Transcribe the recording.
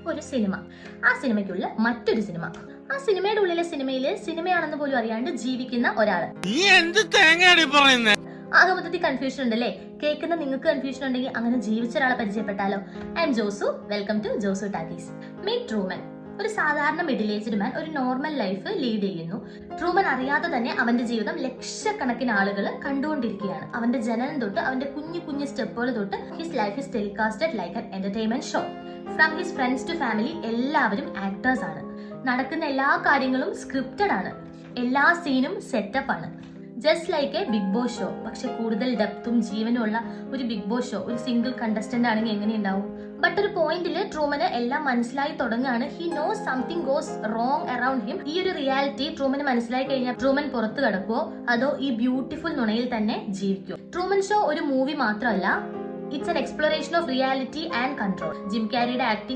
ഒരു സിനിമ, ആ സിനിമയ്ക്കുള്ള മറ്റൊരു സിനിമ, ആ സിനിമയുടെ ഉള്ളിലെ സിനിമയാണെന്ന് പോലും അറിയാണ്ട് ജീവിക്കുന്ന ഒരാള്. ആകെ മൊത്തത്തിൽ കൺഫ്യൂഷൻ ഉണ്ടല്ലേ? കേൾക്കുന്ന നിങ്ങൾക്ക് കൺഫ്യൂഷൻ ഉണ്ടെങ്കിൽ അങ്ങനെ ജീവിച്ച ഒരാളെ പരിചയപ്പെട്ടാലോ? I am Josu, welcome to Josu talkies. Meet Truman. ഒരു സാധാരണ മിഡിൽ ഏജ്ഡ് മാൻ ഒരു നോർമൽ ലൈഫ് ലീഡ് ചെയ്യുന്നു. ട്രൂമൻ അറിയാതെ തന്നെ അവന്റെ ജീവിതം ലക്ഷക്കണക്കിന് ആളുകൾ കണ്ടുകൊണ്ടിരിക്കുകയാണ്. അവന്റെ ജനനം തൊട്ട് അവന്റെ കുഞ്ഞു കുഞ്ഞു സ്റ്റെപ്പുകൾ തൊട്ട് his life is telecasted like an entertainment show. From his friends to family എല്ലാവരും ആക്ടേഴ്സ് ആണ്. നടക്കുന്ന എല്ലാ കാര്യങ്ങളും സ്ക്രിപ്റ്റഡ് ആണ്. എല്ലാ സീനും സെറ്റപ്പ് ആണ്. Just like a Bigg Boss show. പക്ഷെ കൂടുതൽ ഡെപ്തും ജീവനും ഉള്ള ഒരു ബിഗ് ബോസ് ഷോ ഒരു സിംഗിൾ കണ്ടസ്റ്റന്റ് ആണെങ്കിൽ എങ്ങനെയുണ്ടാവും? ബട്ട് ഒരു പോയിന്റില് ട്രൂമന് എല്ലാം മനസ്സിലായി തുടങ്ങുകയാണ്. He knows something goes wrong around him. ഈ ഒരു റിയാലിറ്റി ട്രൂമന് മനസ്സിലായി കഴിഞ്ഞാൽ ട്രൂമൻ പുറത്തു കടക്കുവോ അതോ ഈ ബ്യൂട്ടിഫുൾ നുണയിൽ തന്നെ ജീവിക്കുമോ? ട്രൂമൻ ഷോ ഒരു മൂവി മാത്രമല്ല, it's an exploration of reality and control. Jim ക്യാരിയുടെ ആക്ടിംഗ്